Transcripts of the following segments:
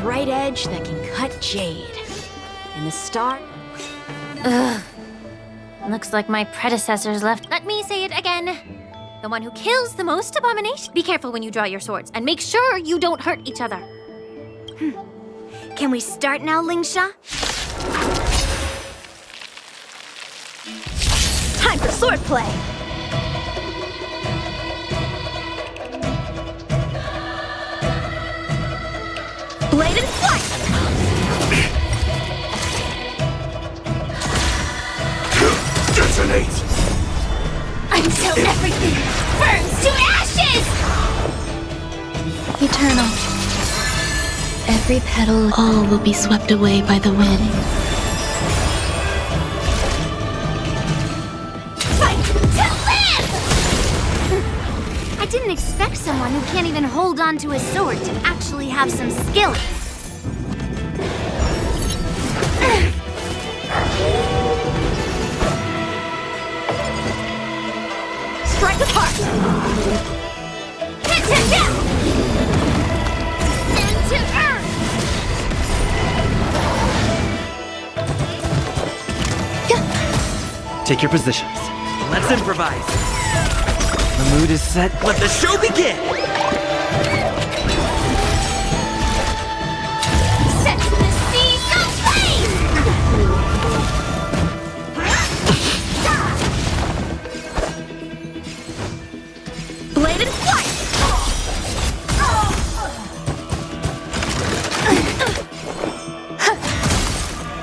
bright edge that can cut jade. And the star... Ugh. Looks like my predecessors left. Let me say it again. The one who kills the most abomination. Be careful when you draw your swords, and make sure you don't hurt each other. Can we start now, Lingsha? Time for swordplay! Blade and flight! Detonate! Until everything burns to ashes! Eternal. Every petal, all will be swept away by the wind. Fight to live! I didn't expect someone who can't even hold on to a sword to actually have some skill. Strike with heart! Hit him down! Descend to earth! Take your positions. Let's improvise. The mood is set. Let the show begin! Set the seas aflame! Blade and flight!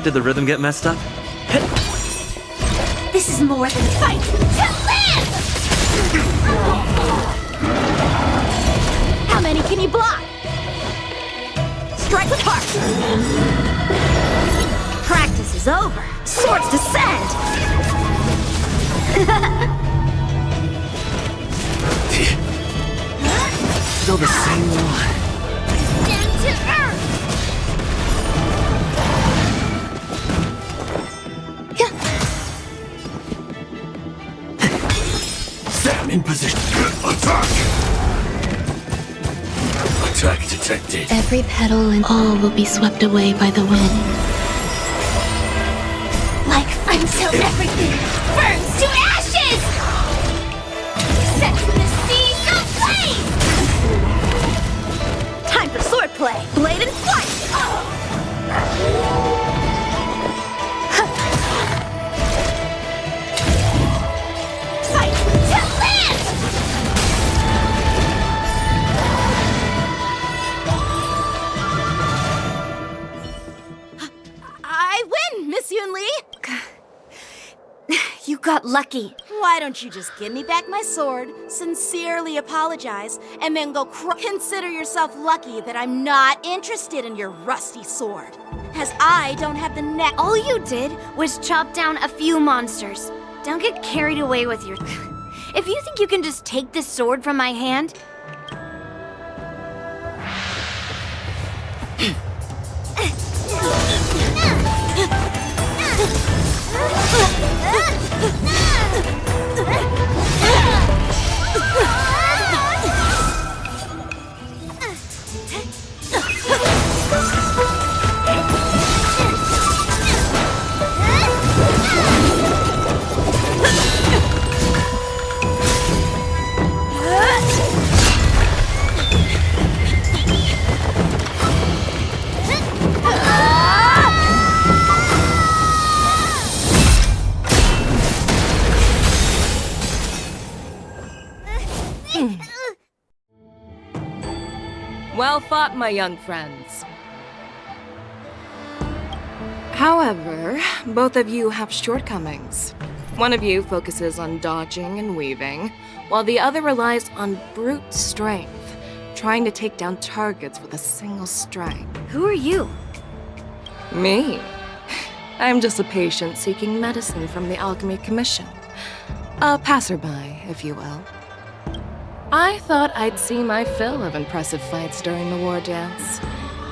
Did the rhythm get messed up? This is more than fight to live! How many can you block? Strike with heart! Practice is over. Swords descend! Still the same one. Descend to earth! Sam in position. Attack! Attack detected. Every petal and all will be swept away by the wind. Like until everything burns to ashes! Set the seas aflame! Time for swordplay! Blade and flight! Fight to live! I win, Miss Yunli! You got lucky. Why don't you just give me back my sword, sincerely apologize, and then go consider yourself lucky that I'm not interested in your rusty sword. As I don't have the neck. All you did was chop down a few monsters. Don't get carried away with your... If you think you can just take this sword from my hand... Well fought, my young friends. However, both of you have shortcomings. One of you focuses on dodging and weaving, while the other relies on brute strength, trying to take down targets with a single strike. Who are you? Me? I'm just a patient seeking medicine from the Alchemy Commission. A passerby, if you will. I thought I'd see my fill of impressive fights during the war dance.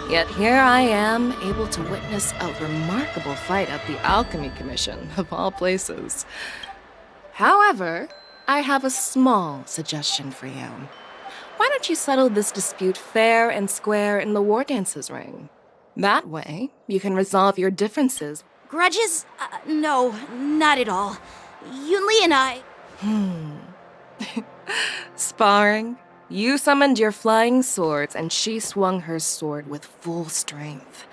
Yet here I am, able to witness a remarkable fight at the Alchemy Commission, of all places. However, I have a small suggestion for you. Why don't you settle this dispute fair and square in the war dance's ring? That way, you can resolve your differences. Grudges? No, not at all. Yunli and I... Sparring? You summoned your flying swords, and she swung her sword with full strength.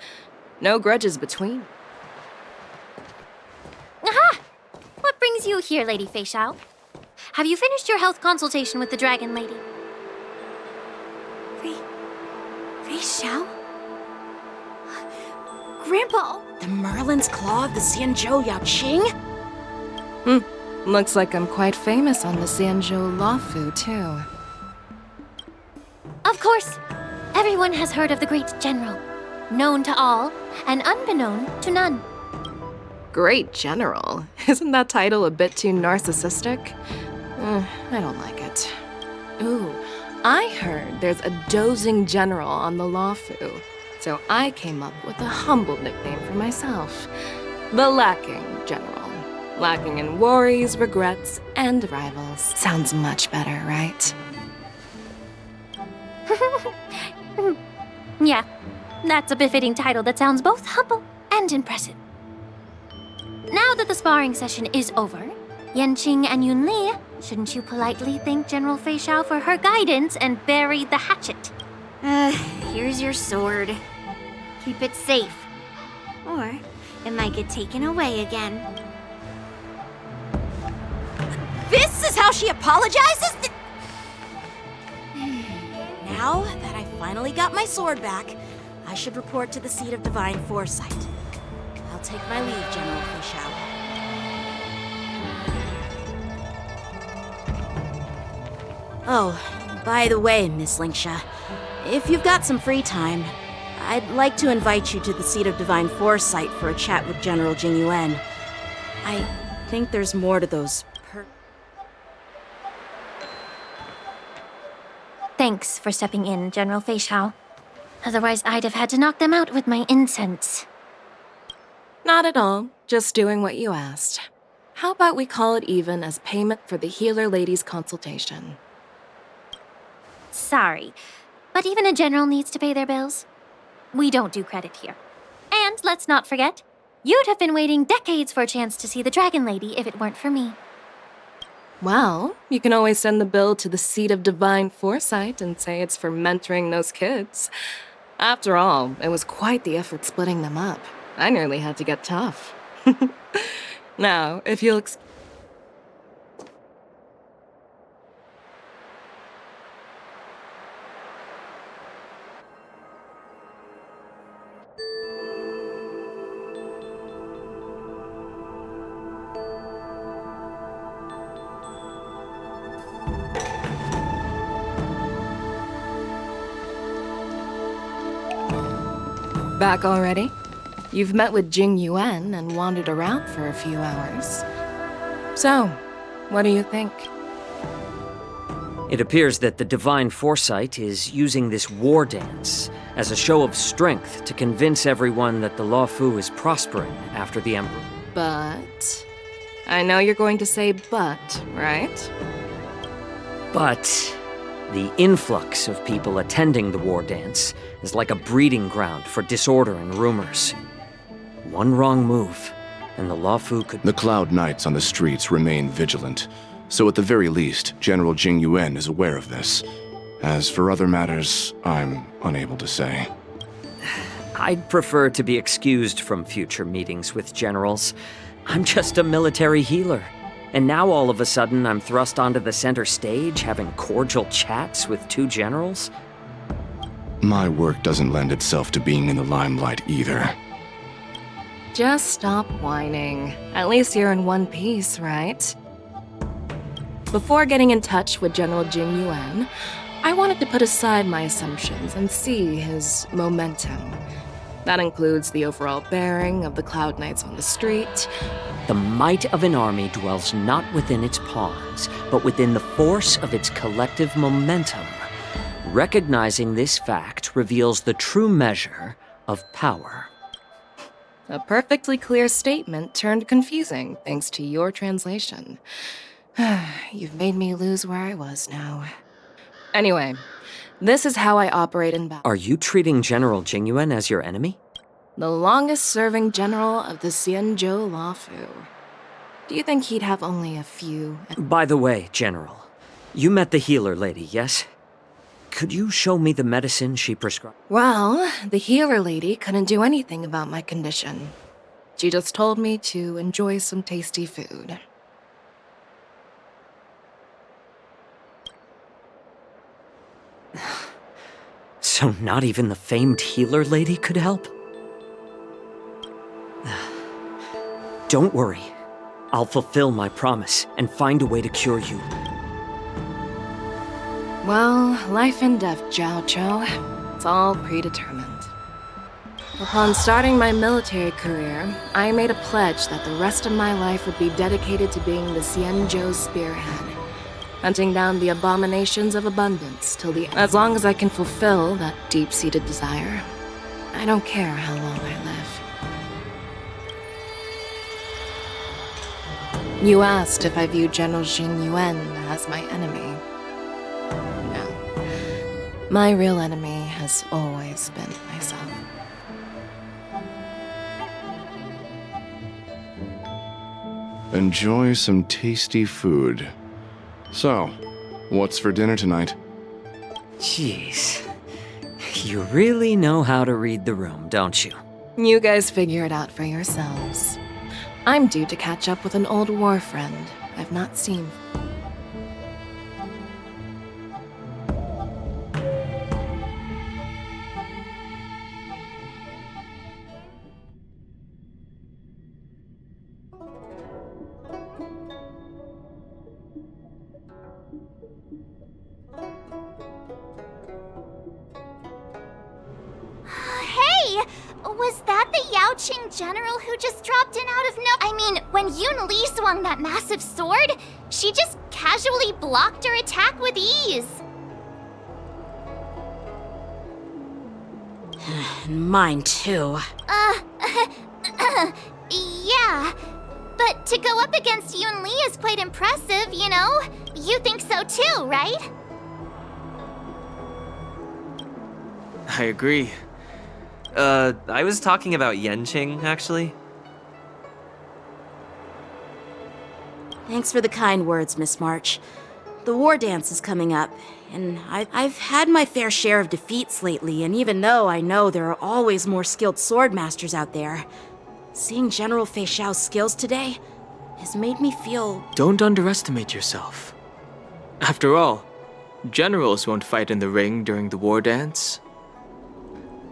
No grudges between. Aha! What brings you here, Lady Fei Xiao? Have you finished your health consultation with the Dragon Lady? Fei Xiao? Grandpa! The Merlin's Claw of the Xianzhou Yao Qing? Looks like I'm quite famous on the Xianzhou Luofu, too. Of course! Everyone has heard of the great general. Known to all, and unbeknown to none. Great General? Isn't that title a bit too narcissistic? I don't like it. Ooh, I heard there's a dozing general on the Luofu, so I came up with a humble nickname for myself. The Lacking General. Lacking in worries, regrets, and rivals. Sounds much better, right? Yeah, that's a befitting title that sounds both humble and impressive. Now that the sparring session is over, Yanqing and Yunli, shouldn't you politely thank General Fei Xiao for her guidance and bury the hatchet? Here's your sword. Keep it safe. Or it might get taken away again. This is how she apologizes? Now that I finally got my sword back, I should report to the seat of divine foresight. I'll take my leave, General Fei Xiao. Oh, by the way, Miss Linksha, if you've got some free time, I'd like to invite you to the seat of divine foresight for a chat with General Jing Yuan. I think there's more to those Thanks for stepping in, General Fei Xiao. Otherwise, I'd have had to knock them out with my incense. Not at all. Just doing what you asked. How about we call it even as payment for the healer lady's consultation? Sorry, but even a general needs to pay their bills. We don't do credit here. And let's not forget, you'd have been waiting decades for a chance to see the Dragon Lady if it weren't for me. Well, you can always send the bill to the seat of divine foresight and say it's for mentoring those kids. After all, it was quite the effort splitting them up. I nearly had to get tough. Now, if you'll Back already? You've met with Jing Yuan and wandered around for a few hours. So, what do you think? It appears that the Divine Foresight is using this war dance as a show of strength to convince everyone that the Luofu is prospering after the Emperor. But... I know you're going to say but, right? But the influx of people attending the war dance is like a breeding ground for disorder and rumors. One wrong move, and the Luofu could... The Cloud Knights on the streets remain vigilant, so at the very least, General Jing Yuan is aware of this. As for other matters, I'm unable to say. I'd prefer to be excused from future meetings with generals. I'm just a military healer. And now all of a sudden I'm thrust onto the center stage having cordial chats with two generals? My work doesn't lend itself to being in the limelight either. Just stop whining. At least you're in one piece, right? Before getting in touch with General Jing Yuan, I wanted to put aside my assumptions and see his momentum. That includes the overall bearing of the Cloud Knights on the street. The might of an army dwells not within its pawns, but within the force of its collective momentum. Recognizing this fact reveals the true measure of power. A perfectly clear statement turned confusing thanks to your translation. You've made me lose where I was now. Anyway, this is how I operate in battle. Are you treating General Jing Yuan as your enemy? the longest-serving general of the Xianzhou Luofu. Do you think he'd have only a few? By the way, General, you met the healer lady, yes? Could you show me the medicine she prescribed? Well, the healer lady couldn't do anything about my condition. She just told me to enjoy some tasty food. So not even the famed healer lady could help? Don't worry. I'll fulfill my promise and find a way to cure you. Well, life and death, Zhao Chou. It's all predetermined. Upon starting my military career, I made a pledge that the rest of my life would be dedicated to being the Xianzhou spearhead, hunting down the abominations of abundance till the as long as I can fulfill that deep-seated desire. I don't care how long I live. You asked if I view General Jing Yuan as my enemy. No. My real enemy has always been myself. Enjoy some tasty food. So, what's for dinner tonight? Jeez. You really know how to read the room, don't you? You guys figure it out for yourselves. I'm due to catch up with an old war friend I've not seen. Hey! Was that the Yaoqing general who just dropped in out of no- I mean, when Yun Li swung that massive sword, she just casually blocked her attack with ease. Mine too. Yeah. But to go up against Yun Li is quite impressive, you know? You think so too, right? I agree. I was talking about Yanqing, actually. Thanks for the kind words, Miss March. The war dance is coming up, and I've had my fair share of defeats lately, and even though I know there are always more skilled sword masters out there, seeing General Fei Xiao's skills today has made me feel... Don't underestimate yourself. After all, generals won't fight in the ring during the war dance.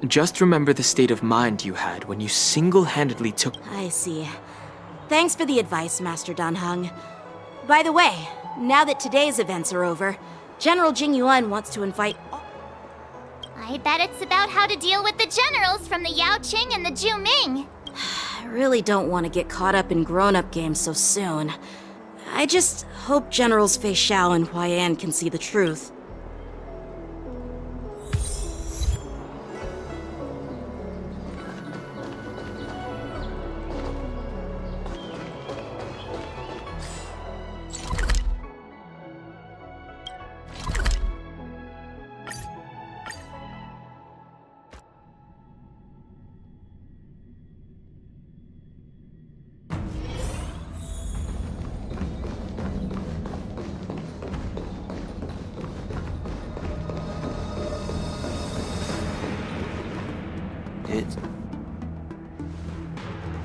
Just remember the state of mind you had when you single-handedly took... I see. Thanks for the advice, Master Dan Heng. By the way, now that today's events are over, General Jing Yuan wants to invite... I bet it's about how to deal with the generals from the Yaoqing and the Zhu Ming. I really don't want to get caught up in grown-up games so soon. I just hope Generals Fei Xiao and Huaiyan can see the truth.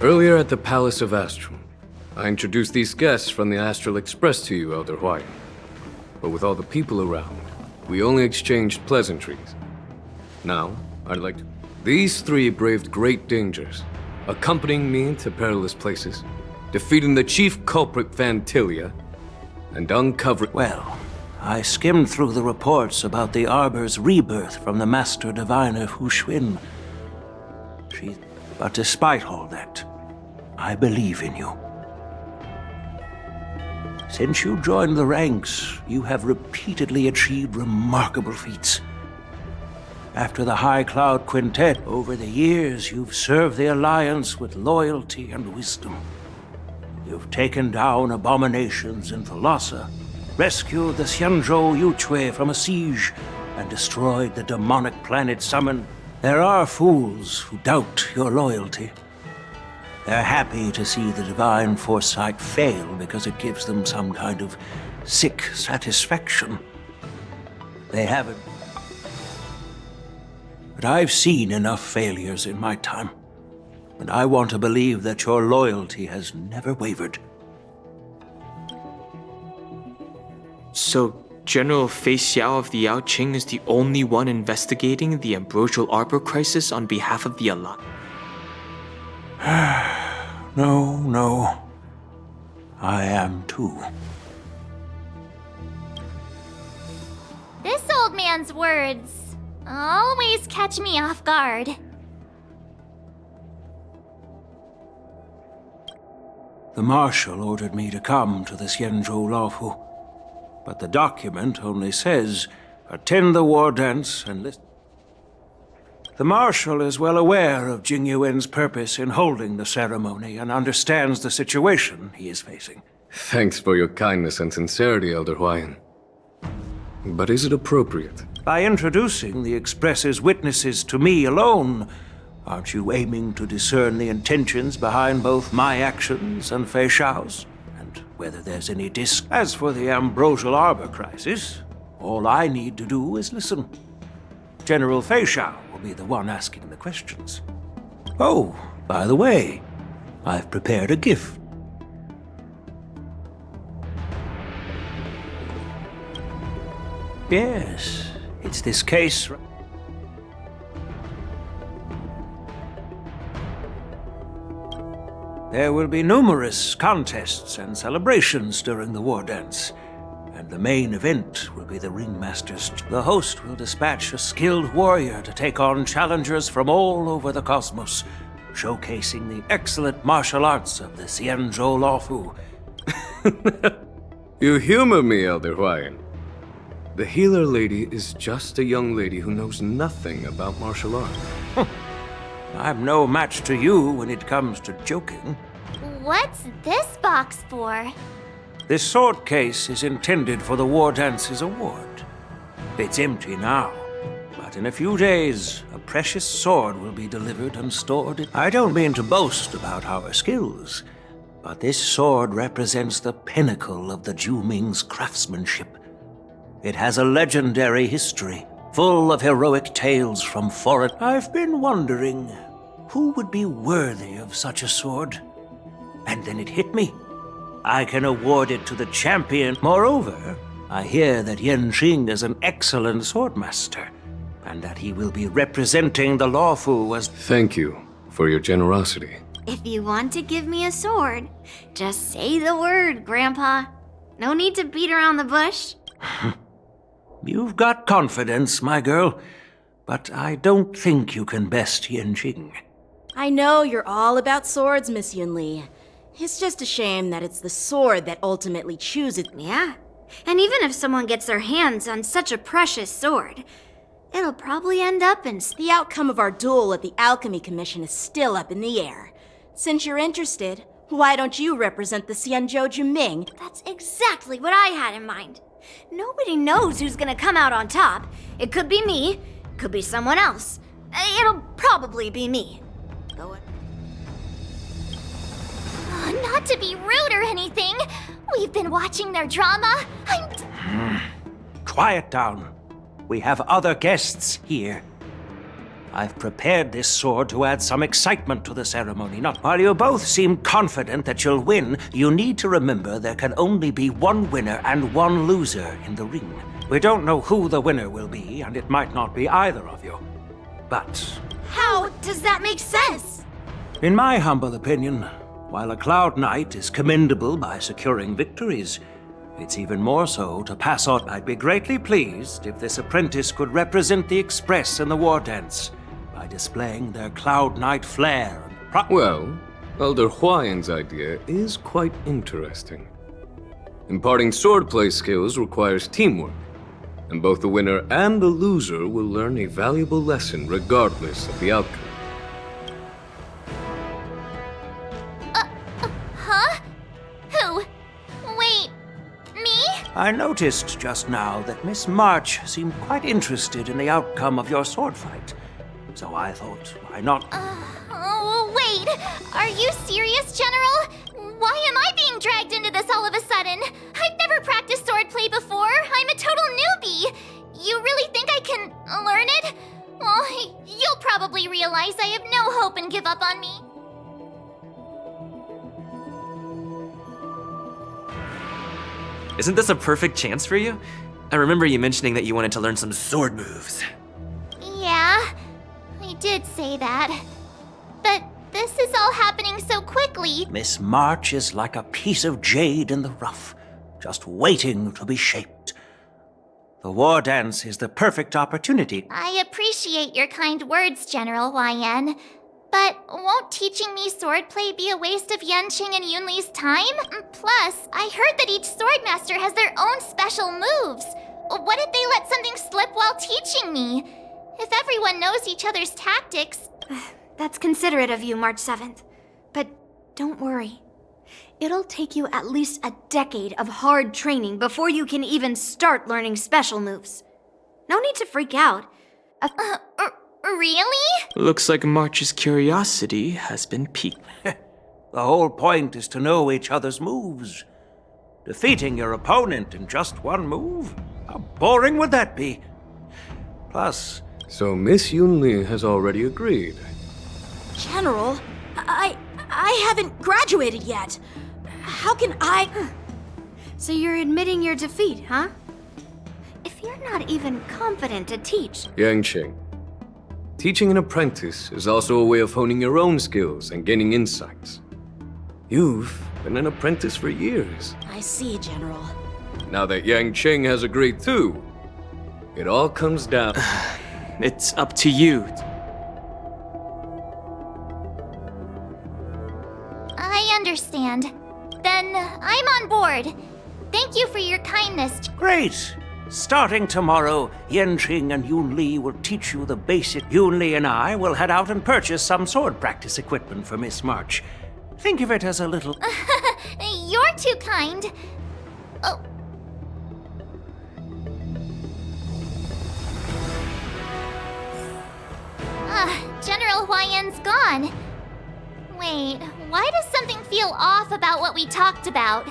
Earlier at the Palace of Astral, I introduced these guests from the Astral Express to you, Elder Huayan. But with all the people around, we only exchanged pleasantries. Now, I'd like to... These three braved great dangers, accompanying me to perilous places, defeating the chief culprit Fantilia, and uncovering... Well, I skimmed through the reports about the Arbor's rebirth from the Master Diviner Hu Xuan. But despite all that, I believe in you. Since you joined the ranks, you have repeatedly achieved remarkable feats. After the High Cloud Quintet, over the years, you've served the Alliance with loyalty and wisdom. You've taken down abominations in Thalassa, rescued the Xianzhou Yuchui from a siege, and destroyed the demonic planet summoned There are fools who doubt your loyalty. They're happy to see the divine foresight fail because it gives them some kind of sick satisfaction. They haven't. But I've seen enough failures in my time, and I want to believe that your loyalty has never wavered. So, General Fei Xiao of the Yaoqing is the only one investigating the Ambrosial Arbor crisis on behalf of the Alliance? No. I am too. This old man's words always catch me off guard. The Marshal ordered me to come to the Xianzhou Laofu, but the document only says, attend the war dance and listen. The Marshal is well aware of Jing Yuan's purpose in holding the ceremony and understands the situation he is facing. Thanks for your kindness and sincerity, Elder Huayan. But is it appropriate? By introducing the Express's witnesses to me alone, aren't you aiming to discern the intentions behind both my actions and Fei Xiao's? And whether there's any As for the Ambrosial Arbor crisis, all I need to do is listen. General Fei Xiao will be the one asking the questions. Oh, by the way, I've prepared a gift. Yes, it's this case. There will be numerous contests and celebrations during the war dance, and the main event will be the ringmasters. The host will dispatch a skilled warrior to take on challengers from all over the cosmos, showcasing the excellent martial arts of the Xianzhou Laofu. You humor me, Elder Huayan. The healer lady is just a young lady who knows nothing about martial art. I'm no match to you when it comes to joking. What's this box for? This sword case is intended for the War Dance's award. It's empty now, but in a few days, a precious sword will be delivered and stored. I don't mean to boast about our skills, but this sword represents the pinnacle of the Zhuming's craftsmanship. It has a legendary history, full of heroic tales from foreign. I've been wondering, who would be worthy of such a sword? And then it hit me. I can award it to the champion. Moreover, I hear that Yanqing is an excellent swordmaster, and that he will be representing the Laofu as... Thank you for your generosity. If you want to give me a sword, just say the word, Grandpa. No need to beat around the bush. You've got confidence, my girl, but I don't think you can best Yanqing. I know you're all about swords, Miss Yunli. It's just a shame that it's the sword that ultimately chooses. Yeah, and even if someone gets their hands on such a precious sword, it'll probably end up in... The outcome of our duel at the Alchemy Commission is still up in the air. Since you're interested, why don't you represent the Xianzhou Juming? That's exactly what I had in mind. Nobody knows who's gonna come out on top. It could be me, could be someone else. It'll probably be me. Not to be rude or anything, we've been watching their drama. Quiet down. We have other guests here. I've prepared this sword to add some excitement to the ceremony. Not while you both seem confident that you'll win, you need to remember there can only be one winner and one loser in the ring. We don't know who the winner will be, and it might not be either of you. But... How does that make sense? In my humble opinion, while a Cloud Knight is commendable by securing victories, it's even more so to pass on. I'd be greatly pleased if this apprentice could represent the Express in the war dance by displaying their Cloud Knight flair and Well, Elder Huayan's idea is quite interesting. Imparting swordplay skills requires teamwork, and both the winner and the loser will learn a valuable lesson regardless of the outcome. Huh? Who? Wait, me? I noticed just now that Miss March seemed quite interested in the outcome of your sword fight. So I thought, why not? Oh, wait! Are you serious, General? Why am I being dragged into this all of a sudden? I've never practiced swordplay before. I'm a total newbie. You really think I can learn it? Well, you'll probably realize I have no hope and give up on me. Isn't this a perfect chance for you? I remember you mentioning that you wanted to learn some sword moves. Yeah, I did say that. But this is all happening so quickly. Miss March is like a piece of jade in the rough, just waiting to be shaped. The war dance is the perfect opportunity. I appreciate your kind words, General YN. But won't teaching me swordplay be a waste of Yanqing and Yunli's time? Plus, I heard that each swordmaster has their own special moves. What if they let something slip while teaching me? If everyone knows each other's tactics... That's considerate of you, March 7th. But don't worry. It'll take you at least a decade of hard training before you can even start learning special moves. No need to freak out. Really? Looks like March's curiosity has been piqued. The whole point is to know each other's moves. Defeating your opponent in just one move? How boring would that be? Plus... So Miss Yunli has already agreed. General, I haven't graduated yet. How can I... So you're admitting your defeat, huh? If you're not even confident to teach... Yanqing, teaching an apprentice is also a way of honing your own skills and gaining insights. You've been an apprentice for years. I see, General. Now that Yanqing has agreed too, it all comes down... It's up to you. I understand. Then I'm on board. Thank you for your kindness. Great! Starting tomorrow, Yanqing and Yunli will teach you the basic. Yunli and I will head out and purchase some sword practice equipment for Miss March. Think of it as a little... You're too kind. Oh. General YN's gone. Wait, why does something feel off about what we talked about?